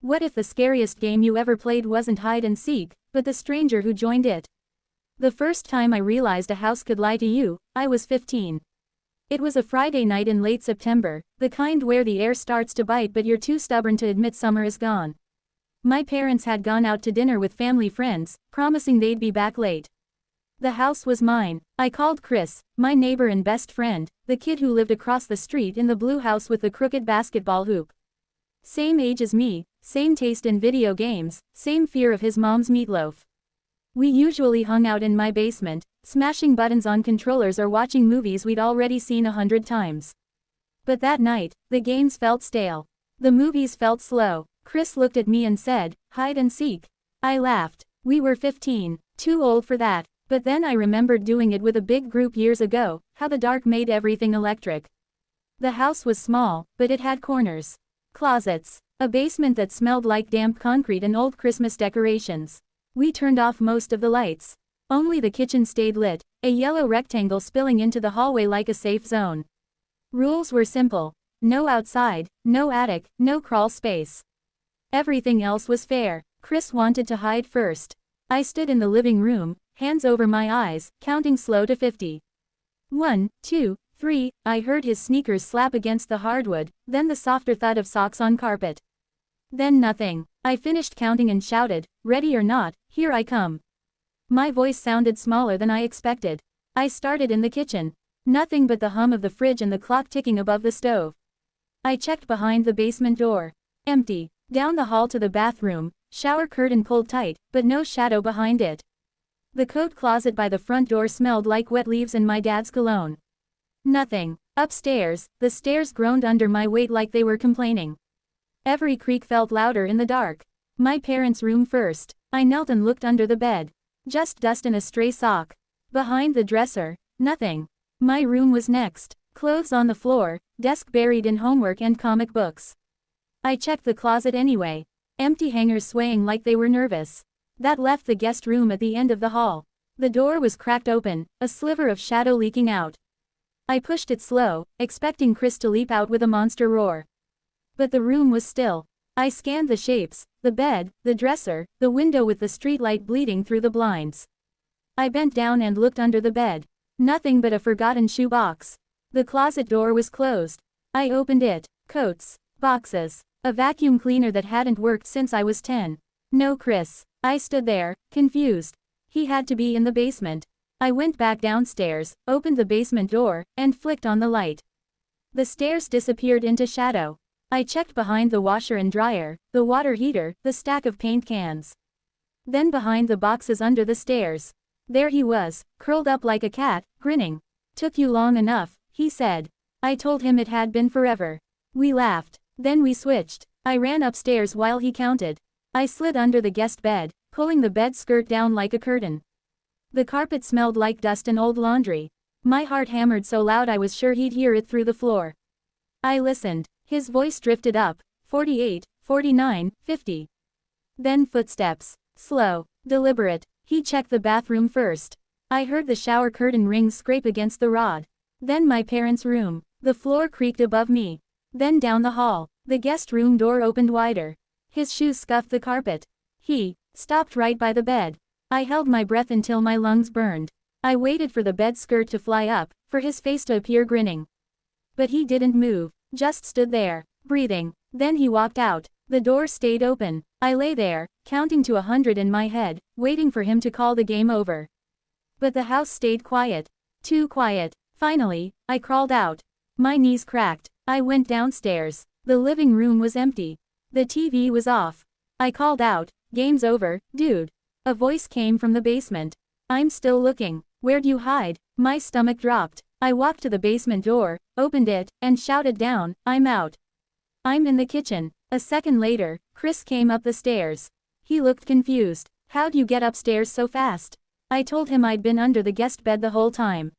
What if the scariest game you ever played wasn't hide and seek, but the stranger who joined it? The first time I realized a house could lie to you, I was 15. It was a Friday night in late September, the kind where the air starts to bite but you're too stubborn to admit summer is gone. My parents had gone out to dinner with family friends, promising they'd be back late. The house was mine. I called Chris, my neighbor and best friend, the kid who lived across the street in the blue house with the crooked basketball hoop. Same age as me, same taste in video games, same fear of his mom's meatloaf. We usually hung out in my basement, smashing buttons on controllers or watching movies we'd already seen 100 times. But that night, the games felt stale. The movies felt slow. Chris looked at me and said, "Hide and seek." I laughed. We were 15, too old for that. But then I remembered doing it with a big group years ago, how the dark made everything electric. The house was small, but it had corners. Closets. A basement that smelled like damp concrete and old Christmas decorations. We turned off most of the lights. Only the kitchen stayed lit, a yellow rectangle spilling into the hallway like a safe zone. Rules were simple. No outside, no attic, no crawl space. Everything else was fair. Chris wanted to hide first. I stood in the living room, hands over my eyes, counting slow to 50. 1, 2, 3, I heard his sneakers slap against the hardwood, then the softer thud of socks on carpet. Then nothing. I finished counting and shouted, "Ready or not, here I come." My voice sounded smaller than I expected. I started in the kitchen. Nothing but the hum of the fridge and the clock ticking above the stove. I checked behind the basement door. Empty. Down the hall to the bathroom, shower curtain pulled tight, but no shadow behind it. The coat closet by the front door smelled like wet leaves and my dad's cologne. Nothing. Upstairs, the stairs groaned under my weight like they were complaining. Every creak felt louder in the dark. My parents' room first. I knelt and looked under the bed. Just dust and a stray sock. Behind the dresser, nothing. My room was next. Clothes on the floor, desk buried in homework and comic books. I checked the closet anyway. Empty hangers swaying like they were nervous. That left the guest room at the end of the hall. The door was cracked open, a sliver of shadow leaking out. I pushed it slow, expecting Chris to leap out with a monster roar. But the room was still. I scanned the shapes, the bed, the dresser, the window with the streetlight bleeding through the blinds. I bent down and looked under the bed. Nothing but a forgotten shoebox. The closet door was closed. I opened it. Coats. Boxes. A vacuum cleaner that hadn't worked since I was 10. No Chris. I stood there, confused. He had to be in the basement. I went back downstairs, opened the basement door, and flicked on the light. The stairs disappeared into shadow. I checked behind the washer and dryer, the water heater, the stack of paint cans. Then behind the boxes under the stairs. There he was, curled up like a cat, grinning. "Took you long enough," he said. I told him it had been forever. We laughed. Then we switched. I ran upstairs while he counted. I slid under the guest bed, pulling the bed skirt down like a curtain. The carpet smelled like dust and old laundry. My heart hammered so loud I was sure he'd hear it through the floor. I listened. His voice drifted up. 48, 49, 50. Then footsteps. Slow, deliberate. He checked the bathroom first. I heard the shower curtain rings scrape against the rod. Then my parents' room. The floor creaked above me. Then down the hall. The guest room door opened wider. His shoes scuffed the carpet. He stopped right by the bed. I held my breath until my lungs burned. I waited for the bed skirt to fly up, for his face to appear grinning. But he didn't move, just stood there, breathing. Then he walked out. The door stayed open. I lay there, counting to 100 in my head, waiting for him to call the game over. But the house stayed quiet. Too quiet. Finally, I crawled out. My knees cracked. I went downstairs. The living room was empty. The TV was off. I called out, "Game's over, dude." A voice came from the basement. "I'm still looking. Where'd you hide?" My stomach dropped. I walked to the basement door, opened it, and shouted down, "I'm out." I'm in the kitchen. A second later, Chris came up the stairs. He looked confused. "How'd you get upstairs so fast?" I told him I'd been under the guest bed the whole time.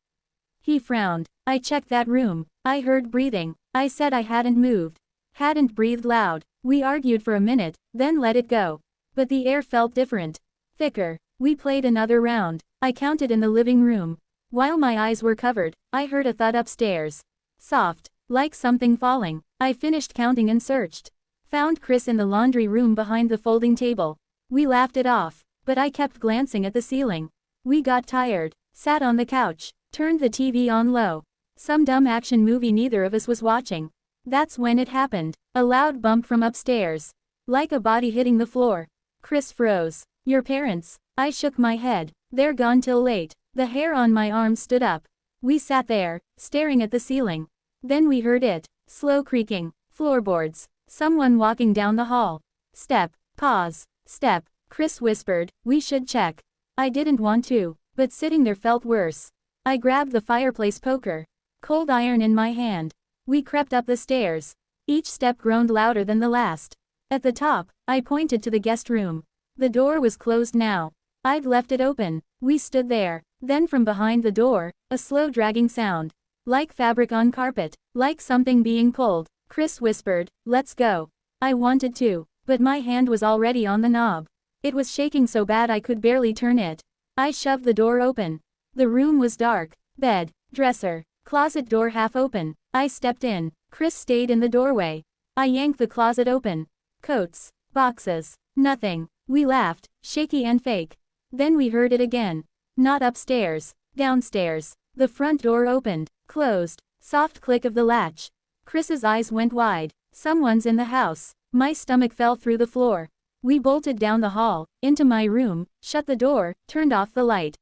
He frowned. "I checked that room. I heard breathing." I said I hadn't moved. Hadn't breathed loud. We argued for a minute, then let it go. But the air felt different. Thicker. We played another round. I counted in the living room. While my eyes were covered, I heard a thud upstairs. Soft. Like something falling. I finished counting and searched. Found Chris in the laundry room behind the folding table. We laughed it off, but I kept glancing at the ceiling. We got tired, sat on the couch, turned the TV on low. Some dumb action movie neither of us was watching. That's when it happened. A loud bump from upstairs. Like a body hitting the floor. Chris froze. Your parents? I shook my head. They're gone till late. The hair on my arms stood up. We sat there, staring at the ceiling. Then we heard it. Slow creaking. Floorboards. Someone walking down the hall. Step. Pause. Step. Chris whispered, we should check. I didn't want to, but sitting there felt worse. I grabbed the fireplace poker. Cold iron in my hand. We crept up the stairs. Each step groaned louder than the last. At the top, I pointed to the guest room. The door was closed now. I'd left it open. We stood there. Then from behind the door, a slow dragging sound. Like fabric on carpet. Like something being pulled. Chris whispered, let's go. I wanted to, but my hand was already on the knob. It was shaking so bad I could barely turn it. I shoved the door open. The room was dark. Bed, dresser, closet door half open. I stepped in. Chris stayed in the doorway. I yanked the closet open. Coats, boxes, nothing. We laughed, shaky and fake. Then we heard it again. Not upstairs, downstairs. The front door opened, closed, soft click of the latch. Chris's eyes went wide. Someone's in the house. My stomach fell through the floor. We bolted down the hall, into my room, shut the door, turned off the light.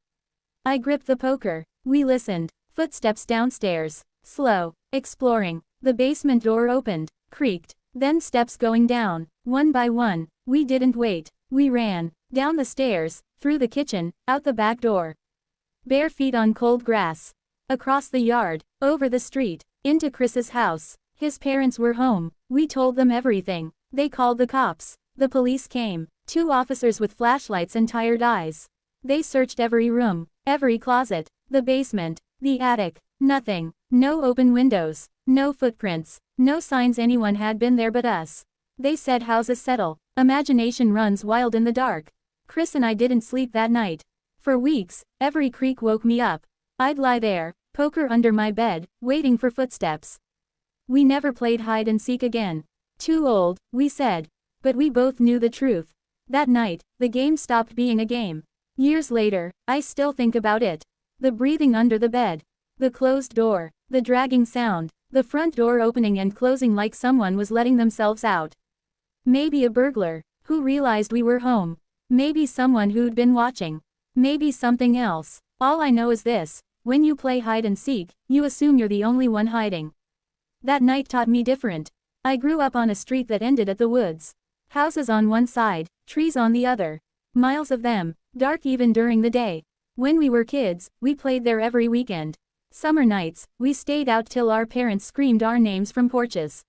I gripped the poker. We listened. Footsteps downstairs. Slow. Exploring. The basement door opened. Creaked. Then steps going down. One by one. We didn't wait. We ran. Down the stairs. Through the kitchen. Out the back door. Bare feet on cold grass. Across the yard. Over the street. Into Chris's house. His parents were home. We told them everything. They called the cops. The police came. 2 officers with flashlights and tired eyes. They searched every room, every closet, the basement, the attic. Nothing. No open windows. No footprints. No signs anyone had been there but us. They said houses settle. Imagination runs wild in the dark. Chris and I didn't sleep that night. For weeks, every creak woke me up. I'd lie there, poker under my bed, waiting for footsteps. We never played hide and seek again. Too old, we said. But we both knew the truth. That night, the game stopped being a game. Years later, I still think about it. The breathing under the bed. The closed door. The dragging sound. The front door opening and closing like someone was letting themselves out. Maybe a burglar, who realized we were home. Maybe someone who'd been watching. Maybe something else. All I know is this. When you play hide and seek, you assume you're the only one hiding. That night taught me different. I grew up on a street that ended at the woods. Houses on one side, trees on the other. Miles of them, dark even during the day. When we were kids, we played there every weekend. Summer nights, we stayed out till our parents screamed our names from porches.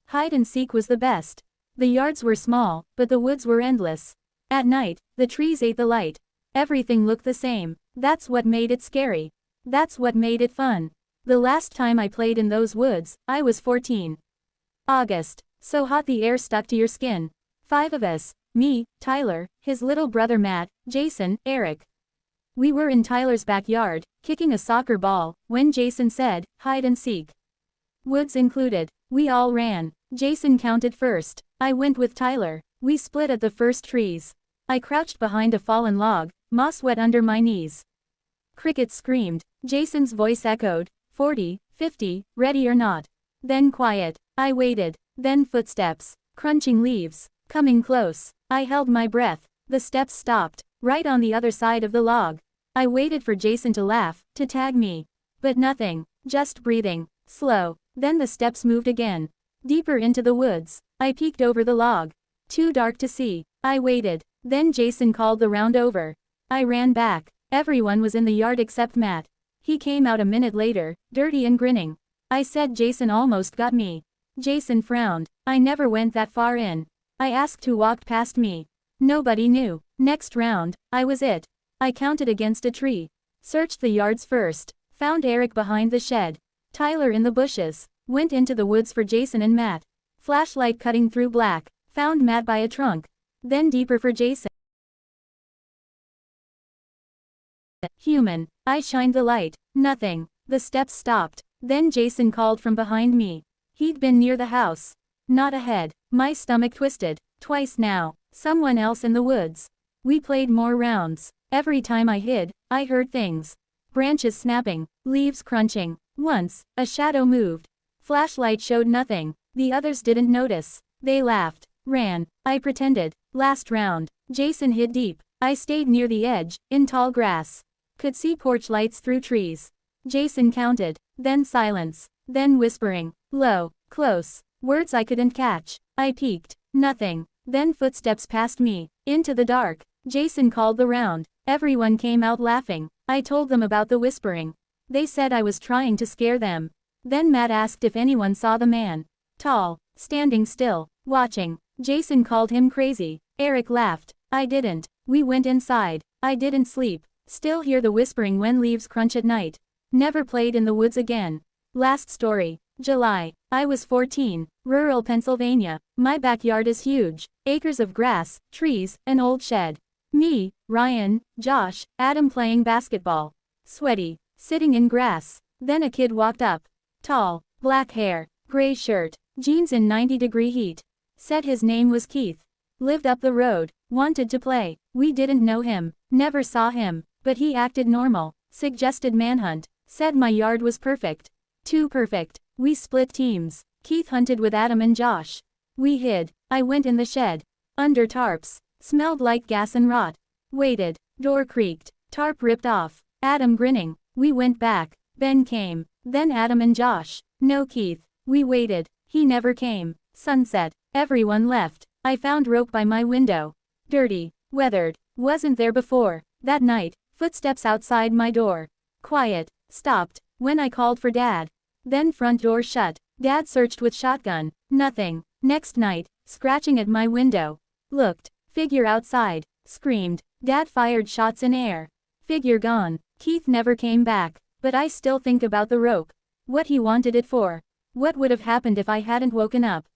Hide and seek was the best. The yards were small, but the woods were endless. At night, the trees ate the light. Everything looked the same. That's what made it scary. That's what made it fun. The last time I played in those woods, I was 14. August. So hot the air stuck to your skin. 5 of us. Me, Tyler, his little brother Matt, Jason, Eric. We were in Tyler's backyard, kicking a soccer ball, when Jason said, hide and seek. Woods included. We all ran. Jason counted first. I went with Tyler. We split at the first trees. I crouched behind a fallen log, moss wet under my knees. Crickets screamed. Jason's voice echoed, 40, 50, ready or not. Then quiet. I waited. Then footsteps. Crunching leaves. Coming close. I held my breath. The steps stopped. Right on the other side of the log. I waited for Jason to laugh, to tag me. But nothing. Just breathing. Slow. Then the steps moved again. Deeper into the woods. I peeked over the log. Too dark to see. I waited. Then Jason called the round over. I ran back. Everyone was in the yard except Matt. He came out a minute later, dirty and grinning. I said Jason almost got me. Jason frowned. I never went that far in. I asked who walked past me. Nobody knew. Next round, I was it. I counted against a tree. Searched the yards first. Found Eric behind the shed. Tyler in the bushes. Went into the woods for Jason and Matt. Flashlight cutting through black. Found Matt by a trunk. Then deeper for Jason. Human. I shined the light. Nothing. The steps stopped. Then Jason called from behind me. He'd been near the house. Not ahead. My stomach twisted. Twice now. Someone else in the woods. We played more rounds. Every time I hid, I heard things. Branches snapping, leaves crunching. Once, a shadow moved. Flashlight showed nothing. The others didn't notice. They laughed. Ran. I pretended. Last round. Jason hid deep. I stayed near the edge, in tall grass. Could see porch lights through trees. Jason counted. Then silence. Then whispering. Low. Close. Words I couldn't catch. I peeked. Nothing. Then footsteps past me. Into the dark. Jason called the round. Everyone came out laughing. I told them about the whispering. They said I was trying to scare them. Then Matt asked if anyone saw the man. Tall. Standing still. Watching. Jason called him crazy. Eric laughed. I didn't. We went inside. I didn't sleep. Still hear the whispering when leaves crunch at night. Never played in the woods again. Last story. July. I was 14. Rural Pennsylvania. My backyard is huge. Acres of grass, trees, an old shed. Me, Ryan, Josh, Adam playing basketball. Sweaty. Sitting in grass. Then a kid walked up. Tall. Black hair. Gray shirt. Jeans in 90-degree heat. Said his name was Keith. Lived up the road. Wanted to play. We didn't know him. Never saw him. But he acted normal. Suggested manhunt. Said my yard was perfect. Too perfect. We split teams. Keith hunted with Adam and Josh. We hid. I went in the shed. Under tarps. Smelled like gas and rot. Waited. Door creaked. Tarp ripped off. Adam grinning. We went back. Ben came. Then Adam and Josh. No Keith. We waited. He never came. Sunset. Everyone left. I found rope by my window. Dirty. Weathered. Wasn't there before. That night, footsteps outside my door. Quiet. Stopped. When I called for Dad. Then front door shut. Dad searched with shotgun. Nothing. Next night, scratching at my window. Looked. Figure outside. Screamed. Dad fired shots in air. Figure gone. Keith never came back. But I still think about the rope. What he wanted it for. What would have happened if I hadn't woken up?